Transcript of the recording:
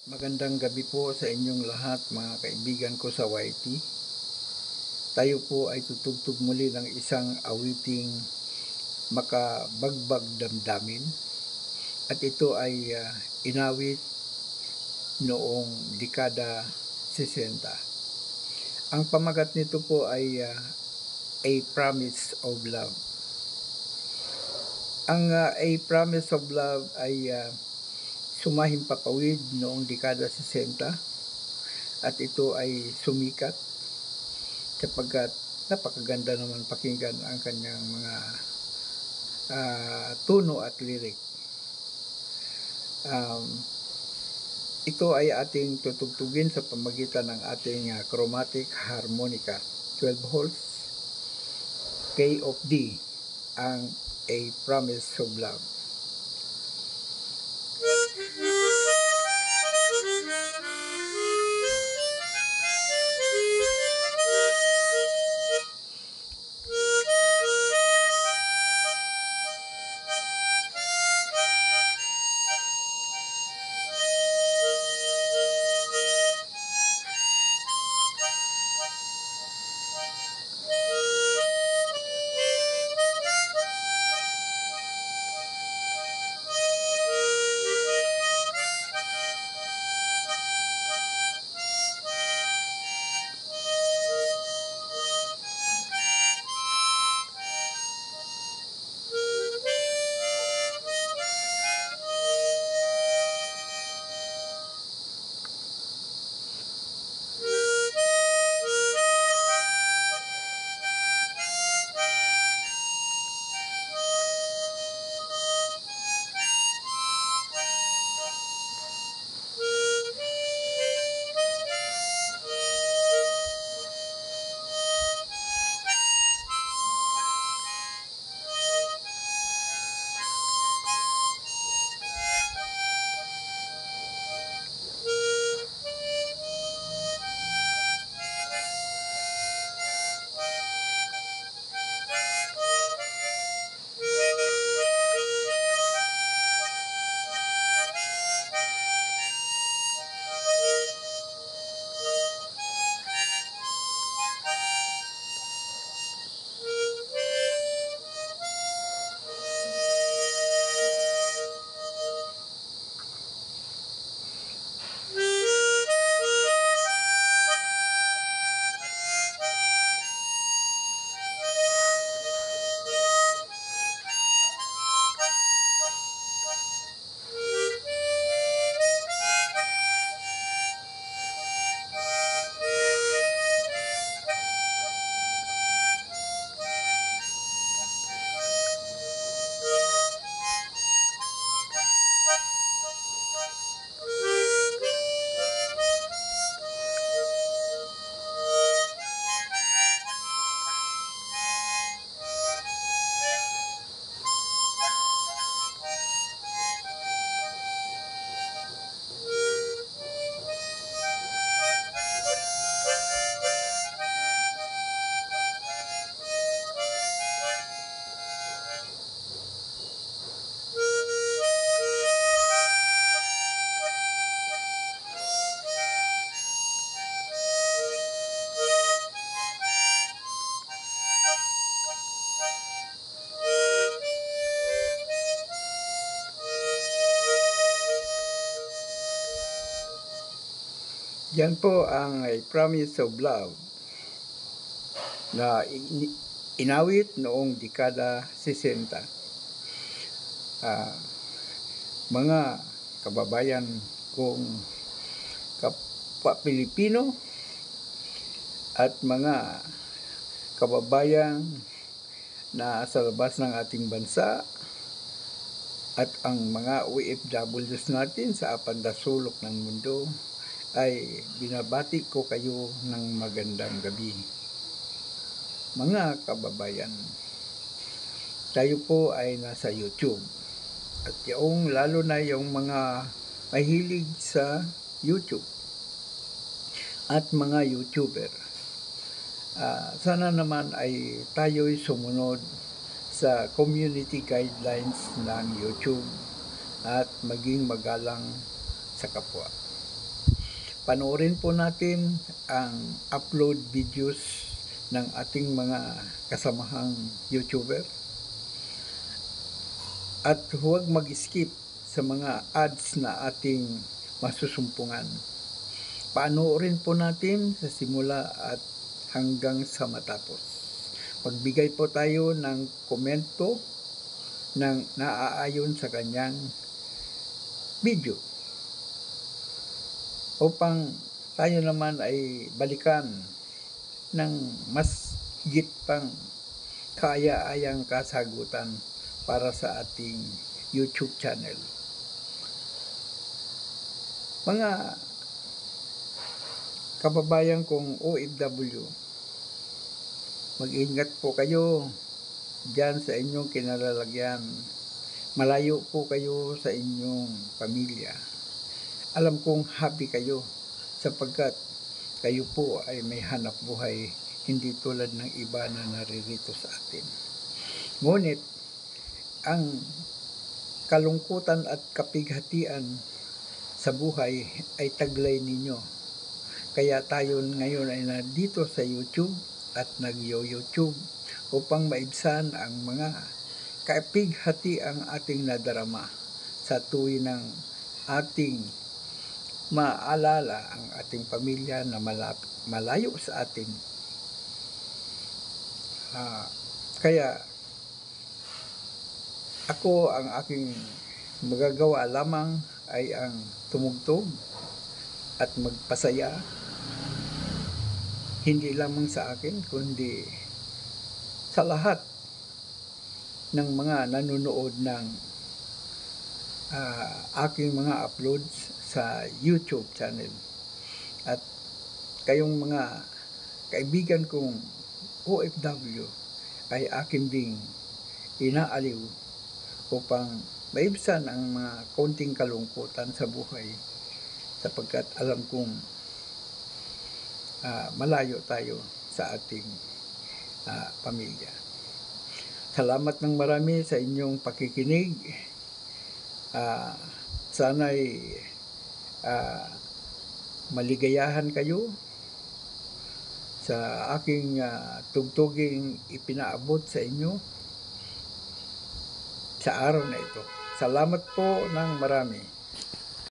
Magandang gabi po sa inyong lahat mga kaibigan ko sa YT. Tayo po ay tutugtog muli ng isang awiting makabagbag damdamin. At ito ay inawit noong dekada 60. Ang pamagat nito po ay A Promise of Love. Ang A Promise of Love ay sumahimpapawid noong dekada 60 at ito ay sumikat sapagkat napakaganda naman pakinggan ang kanyang mga tono at lyric. Ito ay ating tutugtugin sa pamagitan ng ating chromatic harmonica 12 holes K of D, ang A Promise of Love. Yan po ang A Promise of Love na inawit noong dekada 60. Mga kababayan kong kapwa Pilipino at mga kababayan na sa labas ng ating bansa at ang mga OFWs natin sa apandasulok ng mundo, ay binabati ko kayo ng magandang gabi. Mga kababayan, tayo po ay nasa YouTube. At yung lalo na yung mga mahilig sa YouTube at mga YouTuber. Sana naman ay tayo'y sumunod sa community guidelines ng YouTube at maging magalang sa kapwa. panoorin po natin ang upload videos ng ating mga kasamahang YouTuber. At huwag mag-skip sa mga ads na ating masusumpungan. Panoorin po natin sa simula at hanggang sa matapos. Magbigay po tayo ng komento ng naaayon sa kanyang video upang tayo naman ay balikan ng mas higit pang kaaya-ayang kasagutan para sa ating YouTube channel. Mga kababayan kong OFW, mag-ingat po kayo dyan sa inyong kinalalagyan. Malayo po kayo sa inyong pamilya. Alam kong happy kayo sapagkat kayo po ay may hanap buhay, hindi tulad ng iba na naririto sa atin. Ngunit ang kalungkutan at kapighatian sa buhay ay taglay ninyo. Kaya tayo ngayon ay nandito sa YouTube at nag-YouTube upang maibsan ang mga kapighatiang ating nadarama sa tuwin ng ating maalala ang ating pamilya na malayo sa atin. Kaya ako, ang aking magagawa lamang ay ang tumugtog at magpasaya, hindi lamang sa akin kundi sa lahat ng mga nanonood ng aking mga uploads sa YouTube channel. At kayong mga kaibigan kong OFW ay akin ding inaaliw upang maibsan ang mga konting kalungkutan sa buhay sapagkat alam kong malayo tayo sa ating pamilya. Salamat ng marami sa inyong pakikinig. Sana'y maligayahan kayo sa aking tugtuging ipinaabot sa inyo sa araw na ito. Salamat po ng marami.